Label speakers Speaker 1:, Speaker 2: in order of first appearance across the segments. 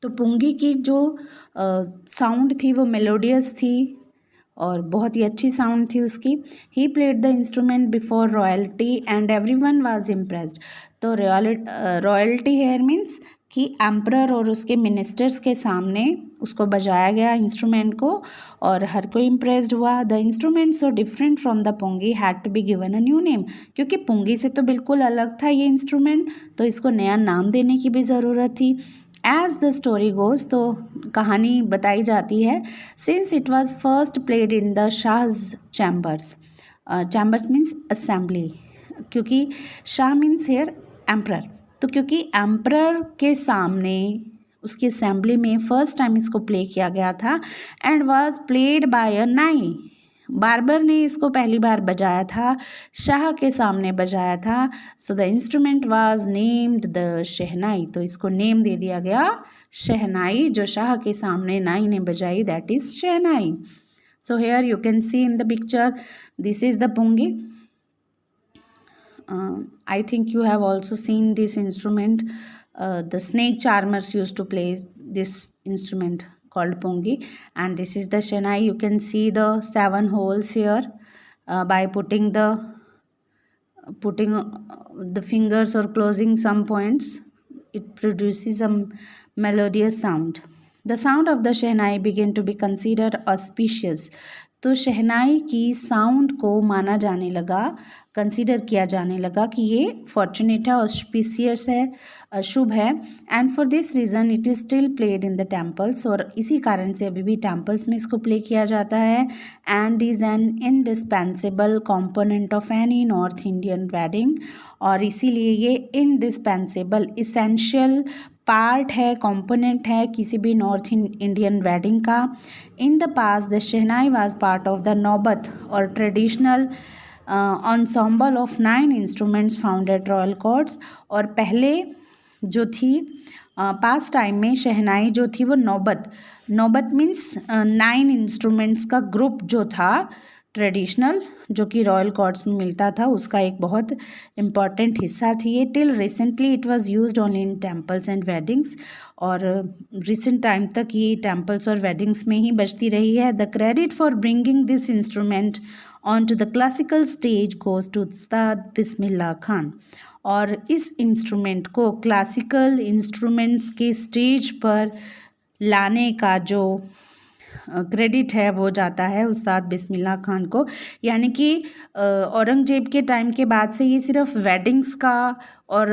Speaker 1: तो पुंगी की जो साउंड थी वो मेलोडियस थी और बहुत ही अच्छी साउंड थी उसकी। He played the instrument before royalty and everyone was impressed. तो रॉयल्टी हेयर मीन्स कि एम्परर और उसके मिनिस्टर्स के सामने उसको बजाया गया इंस्ट्रूमेंट को और हर कोई इम्प्रेस्ड हुआ। The instrument so different from the pungi had to be given a new name. क्योंकि पुंगी से तो बिल्कुल अलग था ये इंस्ट्रूमेंट, तो इसको नया नाम देने की भी ज़रूरत थी। एज द स्टोरी गोज, तो कहानी बताई जाती है, since it was first played in the Shah's chambers. Chambers means assembly, क्योंकि शाह मीन्स हेयर एम्प्रर। तो क्योंकि एम्प्रर के सामने उसकी असेंबली में फर्स्ट टाइम इसको प्ले किया गया था एंड वॉज प्लेड बाय अ नाई। बार्बर ने इसको पहली बार बजाया था, शाह के सामने बजाया था। So the instrument was named the shehnai. तो इसको नेम दे दिया गया शहनाई, जो शाह के सामने नाई ने बजाई, that is shehnai. So here you can see in the picture, this is the pungi. I think you have also seen this instrument. The snake charmers used to play this instrument called pungi, and this is the shenai. You can see the 7 holes here. By putting the fingers or closing some points, it produces a melodious sound. The sound of the shehnai began to be considered auspicious. तो शहनाई की sound को माना जाने लगा, consider किया जाने लगा कि ये फॉर्चुनेट है, ऑस्पिशियस है, शुभ है। And for this reason it is still played in the temples, और इसी कारण से अभी भी टेम्पल्स में इसको प्ले किया जाता है। And is an indispensable component of any north Indian wedding, और इसीलिए ये इनडिस्पेंसेबल इसेंशियल पार्ट है, कंपोनेंट है किसी भी नॉर्थ इंडियन वेडिंग का। In the pass the shehnai was part of the नौबत और traditional ensemble of 9 instruments found at royal courts. और पहले जो थी पास टाइम में शहनाई जो थी वो नौबत मीन्स 9 इंस्ट्रूमेंट्स का ग्रुप जो था ट्रेडिशनल, जो कि रॉयल कोर्ट्स में मिलता था, उसका एक बहुत इम्पॉर्टेंट हिस्सा थी ये। Till recently it was used only in temples and weddings, और रिसेंट टाइम तक ये टेम्पल्स और वेडिंग्स में ही बजती रही है। The credit for bringing this instrument on to the classical stage goes to Ustad Bismillah Khan. और इस इंस्ट्रूमेंट को क्लासिकल इंस्ट्रूमेंट्स के स्टेज पर लाने का जो क्रेडिट है वो जाता है उस्ताद बिस्मिल्लाह खान को। यानी कि औरंगजेब के टाइम के बाद से ये सिर्फ वेडिंग्स का और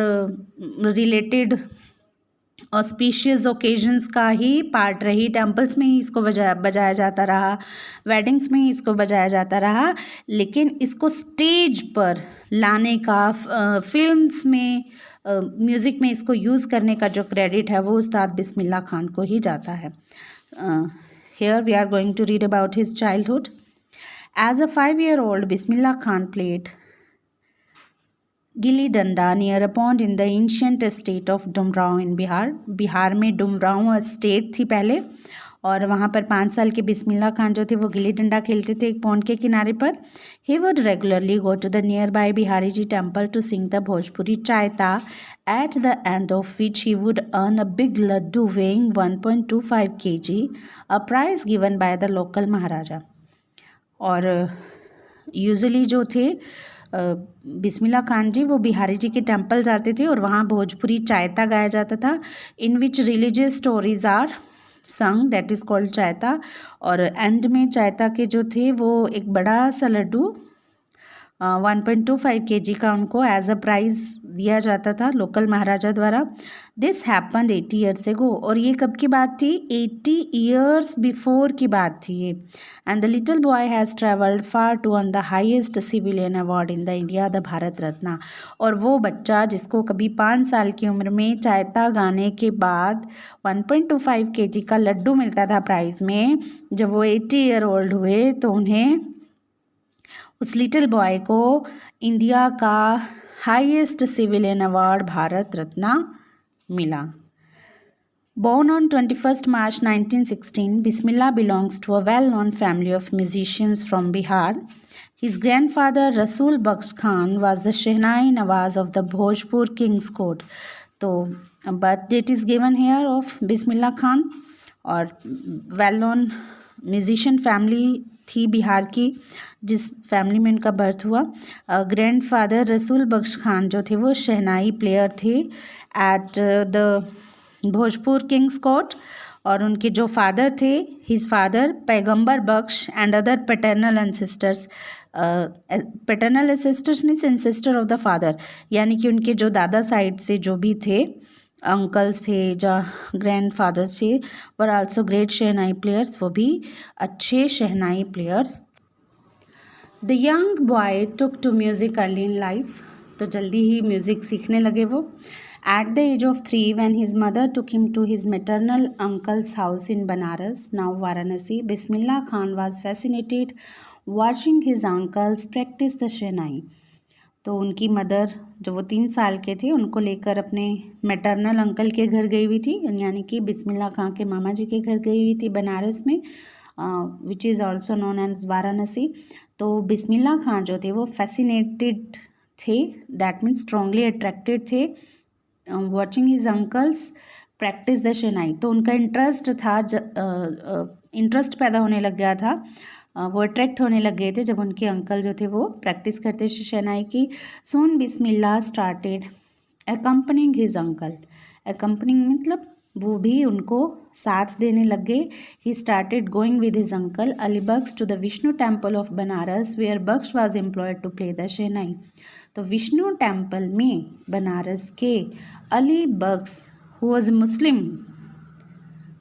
Speaker 1: रिलेटेड ऑस्पिशियस ओकेजन्स का ही पार्ट रही। टेम्पल्स में ही इसको बजाया जाता रहा, वेडिंग्स में ही इसको बजाया जाता रहा, लेकिन इसको स्टेज पर लाने का, फिल्म्स में, म्यूज़िक में इसको यूज़ करने का जो क्रेडिट है वो उस्ताद बिस्मिल्लाह खान को ही जाता है। Here we are going to read about his childhood. As a 5-year-old, Bismillah Khan played gilli danda near a pond in the ancient state of Dumraon in Bihar. Bihar में डुमरांव स्टेट थी पहले, और वहाँ पर 5 साल के बिस्मिल्लाह खान जो थे वो गिल्ली डंडा खेलते थे एक पॉन्ड के किनारे पर। He would regularly go to the nearby Bihari ji temple to sing the Bhojpuri chaita, at the end of which he would earn a big laddu weighing 1.25 kg, a prize given by the local Maharaja. और usually जो थे बिस्मिल्लाह खान जी वो बिहारी जी के temple जाते थे और वहाँ भोजपुरी चायता गाया जाता था, इन विच रिलीजियस स्टोरीज आर संग, दैट इज़ कॉल्ड चायता। और एंड में चायता के जो थे वो एक बड़ा सा लड्डू 1.25 kg का उनको एज अ प्राइज़ दिया जाता था लोकल महाराजा द्वारा। दिस हैपन्ड 80 ईयर्स एगो, और ये कब की बात थी? 80 ईयर्स बिफोर की बात थी ये। And the little boy has travelled far to earn the highest civilian award in the India, the Bharat Ratna. और वो बच्चा जिसको कभी 5 साल की उम्र में चायता गाने के बाद 1.25 kg का लड्डू मिलता था प्राइज़ में, जब वो 80 ईयर ओल्ड हुए तो उन्हें, उस लिटिल बॉय को, इंडिया का highest civilian award Bharat Ratna मिला। Born on 21st March 1916, Bismillah belongs to a well-known family of musicians from Bihar. His grandfather Rasul Baksh Khan was the Shehnai Nawaz of the Bhojpur King's Court. तो birth date is given here of Bismillah Khan, और well known musician family थी बिहार की, जिस family में उनका birth हुआ। Grand father रसूल बख्श खान जो थे वो शहनाई प्लेयर थे at the Bhojpur king's court, और उनके जो फादर थे, his father Paigambar Bakhsh and other paternal ancestors, paternal ancestors means ancestor of the father, यानी कि उनके जो दादा साइड से जो भी थे अंकल्स थे या ग्रैंड फादर्स थे, were also great shehnai players, वो भी अच्छे shehnai players. The young boy took to music early in life, तो जल्दी ही म्यूज़िक सीखने लगे वो। At the age of 3 when his mother took him to his maternal uncle's house in Banaras, now Varanasi, Bismillah Khan was fascinated watching his uncles practice the shehnai. तो उनकी mother जो वो 3 साल के थे उनको लेकर अपने मैटरनल अंकल के घर गई हुई थी, यानी कि बिस्मिल्लाह खां के मामा जी के घर गई हुई थी बनारस में, which is also known as Varanasi. तो बिस्मिल्लाह खां जो थे वो फैसिनेटेड थे, दैट मीन्स स्ट्रांगली अट्रैक्टेड थे watching his uncles practise the shehnai. तो उनका इंटरेस्ट था, इंटरेस्ट पैदा होने लग गया था, वो अट्रैक्ट होने लग गए थे जब उनके अंकल जो थे वो प्रैक्टिस करते थे शहनाई की। Soon Bismillah started accompanying his uncle, accompanying मतलब वो भी उनको साथ देने लग गए। He started going with his uncle Ali Bakhsh to the Vishnu temple of Banaras where Bakhsh was employed to play the shehnai. तो विष्णु टेम्पल में बनारस के Ali Bakhsh who was Muslim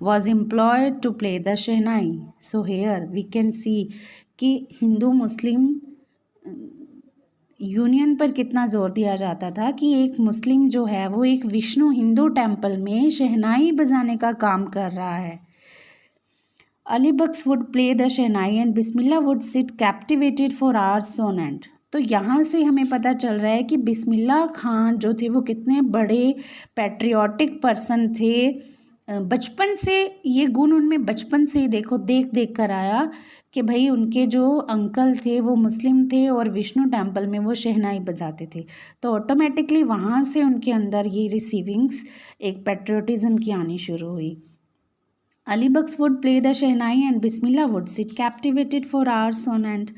Speaker 1: was employed to play the shehnai. So here we can see कि हिंदू मुस्लिम union पर कितना जोर दिया जाता था कि एक मुस्लिम जो है वो एक विष्णु हिंदू टेम्पल में शहनाई बजाने का काम कर रहा है। Ali Bakhsh would play the shehnai and Bismillah would sit captivated for hours on end. तो यहाँ से हमें पता चल रहा है कि बिस्मिल्लाह खान जो थे वो कितने बड़े पैट्रियाटिक पर्सन थे। बचपन से ये गुण उनमें बचपन से ही देख कर आया कि भाई उनके जो अंकल थे वो मुस्लिम थे और विष्णु टेम्पल में वो शहनाई बजाते थे, तो ऑटोमेटिकली वहाँ से उनके अंदर ये रिसीविंग्स एक पैट्रियोटिज्म की आनी शुरू हुई। Ali Bakhsh would play the shehnai and Bismillah would sit captivated for hours on end.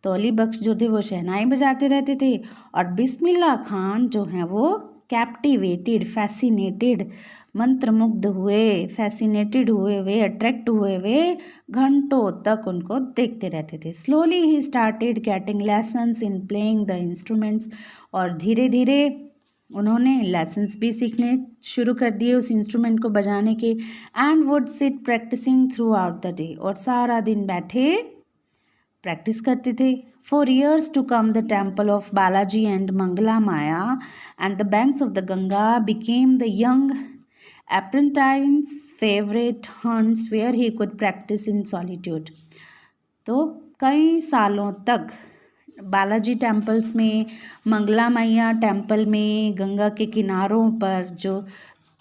Speaker 1: तो अली बख्श जो थे वो शहनाई बजाते रहते थे और बिस्मिल्लाह खान जो हैं वो कैप्टिवेटेड, फैसिनेटेड, मंत्रमुग्ध हुए, फैसिनेटेड हुए वे, अट्रैक्ट हुए वे घंटों तक उनको देखते रहते थे। Slowly he started getting lessons in playing the instruments, और धीरे धीरे उन्होंने लेसन्स भी सीखने शुरू कर दिए उस इंस्ट्रूमेंट को बजाने के। And would sit practising throughout the day, और सारा दिन बैठे प्रैक्टिस करते थे। For years to come, the temple of Balaji and Mangala Maya and the banks of the Ganga became the young apprentice's favorite haunts where he could practice in solitude. तो कई सालों तक बालाजी टेम्पल्स में, मंगला मैया temple में, गंगा के किनारों पर जो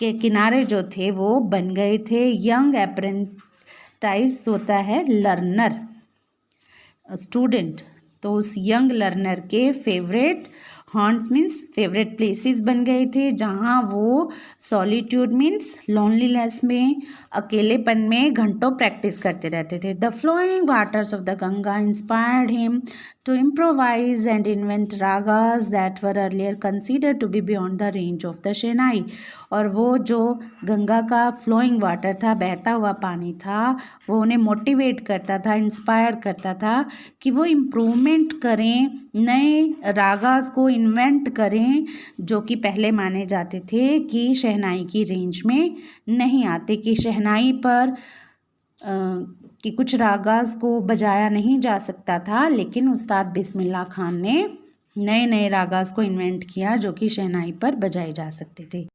Speaker 1: के किनारे जो थे वो बन गए थे यंग अप्रेंटाइज, होता है लर्नर, स्टूडेंट। तो उस यंग लर्नर के favourite haunts means favourite places बन गए थे, जहाँ वो सॉलिट्यूड मीन्स लोनलीनेस में, अकेलेपन में घंटों प्रैक्टिस करते रहते थे। The flowing waters of the Ganga inspired him to improvise and invent ragas that were earlier considered to be beyond the range of the shehnai. और वो जो गंगा का फ्लोइंग वाटर था, बहता हुआ पानी था, वो उन्हें मोटिवेट करता था, इंस्पायर करता था कि वो इम्प्रूवमेंट करें, नए रागास को इन्वेंट करें जो कि पहले माने जाते थे कि शहनाई की रेंज में नहीं आते, कि शहनाई पर कि कुछ रागास को बजाया नहीं जा सकता था। लेकिन उस्ताद बिस्मिल्लाह खान ने नए नए रागास को इन्वेंट किया जो कि शहनाई पर बजाए जा सकते थे।